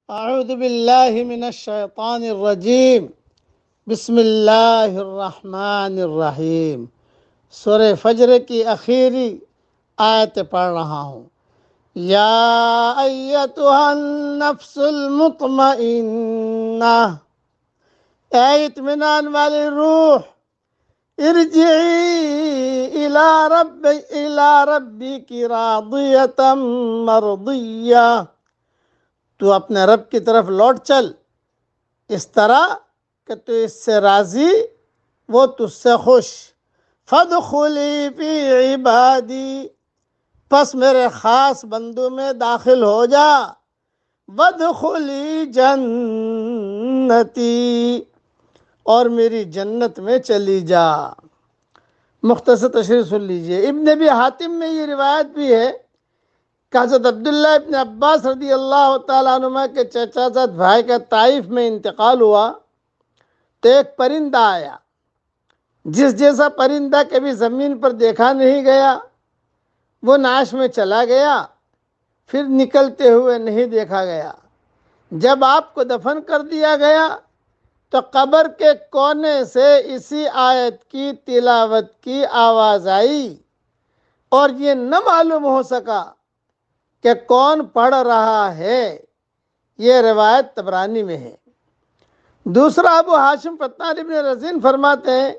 اعوذ باللہ من الشیطان الرجیم بسم اللہ الرحمن الرحیم۔ سورہ فجر کی آخری آیت پڑھ رہا ہوں۔ یا ایتھا النفس المطمئنہ، اے اطمینان والی روح، ارجعی الی ربک راضیۃ مرضیہ، تو اپنے رب کی طرف لوٹ چل اس طرح کہ تو اس سے راضی، وہ تجھ سے خوش۔ فادخلی فی عبادی، پس میرے خاص بندوں میں داخل ہو جا۔ وادخلی جنتی، اور میری جنت میں چلی جا۔ مختصر تشریح سن لیجئے۔ ابن ابی حاتم میں یہ روایت بھی ہے کہ حضرت عبداللہ ابن عباس رضی اللہ تعالیٰ عنہ کے چچا زاد بھائی کا طائف میں انتقال ہوا تو ایک پرندہ آیا، جس جیسا پرندہ کبھی زمین پر دیکھا نہیں گیا، وہ نعش میں چلا گیا، پھر نکلتے ہوئے نہیں دیکھا گیا۔ جب آپ کو دفن کر دیا گیا تو قبر کے کونے سے اسی آیت کی تلاوت کی آواز آئی، اور یہ نہ معلوم ہو سکا کہ کون پڑھ رہا ہے۔ یہ روایت طبرانی میں ہے۔ دوسرا ابو ہاشم فتان ابن رزین فرماتے ہیں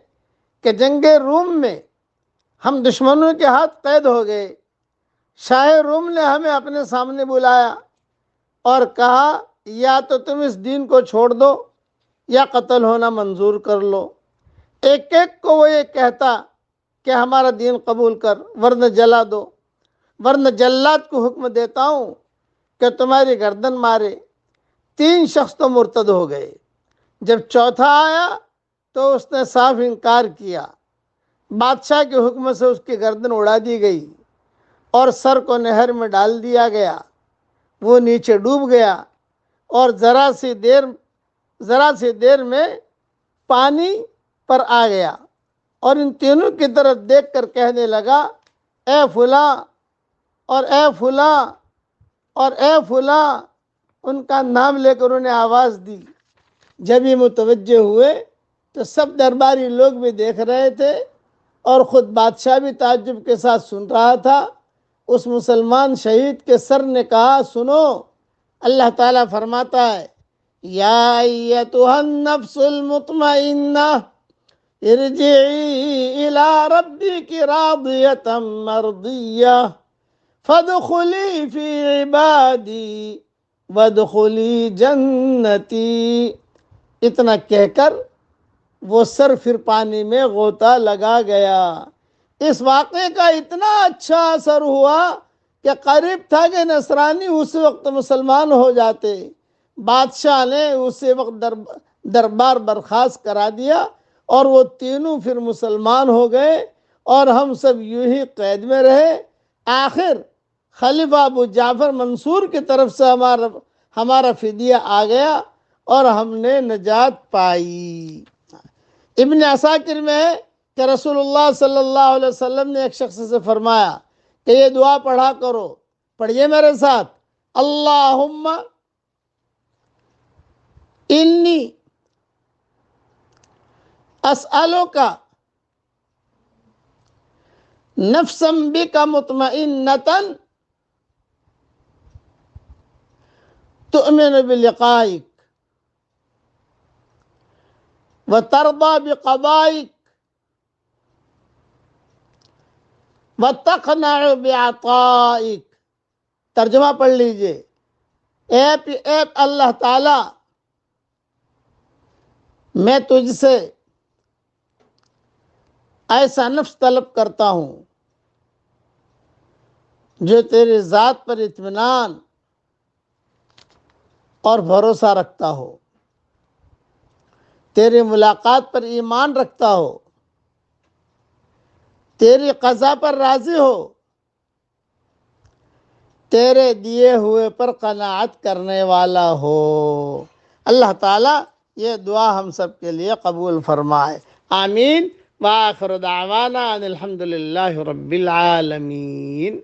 کہ جنگ روم میں ہم دشمنوں کے ہاتھ قید ہو گئے۔ شاہ روم نے ہمیں اپنے سامنے بلایا اور کہا، یا تو تم اس دین کو چھوڑ دو یا قتل ہونا منظور کر لو۔ ایک ایک کو وہ یہ کہتا کہ ہمارا دین قبول کر ورنہ جلا دو، ورنہ جلاد کو حکم دیتا ہوں کہ تمہاری گردن مارے۔ 3 شخص تو مرتد ہو گئے۔ جب چوتھا آیا تو اس نے صاف انکار کیا۔ بادشاہ کے حکم سے اس کی گردن اڑا دی گئی اور سر کو نہر میں ڈال دیا گیا۔ وہ نیچے ڈوب گیا اور ذرا سی دیر میں پانی پر آ گیا، اور ان تینوں کی طرف دیکھ کر کہنے لگا، اے فلاں اور اے فلاں اور اے فلاں، ان کا نام لے کر انہیں آواز دی۔ جب یہ متوجہ ہوئے تو سب درباری لوگ بھی دیکھ رہے تھے اور خود بادشاہ بھی تعجب کے ساتھ سن رہا تھا۔ اس مسلمان شہید کے سر نے کہا، سنو، اللہ تعالیٰ فرماتا ہے، یا ایتھا النفس المطمئنہ ارجعی الی ربک راضیۃ مرضیہ فادخلی فی عبادی وادخلی جنتی۔ اتنا کہہ کر وہ سر پھر پانی میں غوطہ لگا گیا۔ اس واقعے کا اتنا اچھا اثر ہوا کہ قریب تھا کہ نصرانی اسی وقت مسلمان ہو جاتے۔ بادشاہ نے اسی وقت دربار برخاست کرا دیا اور وہ تینوں پھر مسلمان ہو گئے، اور ہم سب یوں ہی قید میں رہے۔ آخر خلیفہ ابو جعفر منصور کی طرف سے ہمارا فدیہ آ گیا اور ہم نے نجات پائی۔ ابن عساکر میں ہے کہ رسول اللہ صلی اللہ علیہ وسلم نے ایک شخص سے فرمایا کہ یہ دعا پڑھا کرو، پڑھیے میرے ساتھ، اللہم انی اسألک نفسا بک مطمئنۃ تؤمن بلقائک وترضى بقضائك وتقنع بعطائك۔ ترجمہ پڑھ لیجئے۔ اے اللہ تعالی، میں تجھ سے ایسا نفس طلب کرتا ہوں جو تیری ذات پر اطمینان اور بھروسہ رکھتا ہو، تیری ملاقات پر ایمان رکھتا ہو، تیری قضا پر راضی ہو، تیرے دیے ہوئے پر قناعت کرنے والا ہو۔ اللہ تعالیٰ یہ دعا ہم سب کے لیے قبول فرمائے، آمین۔ وآخر دعوانا ان الحمد للہ رب العالمین۔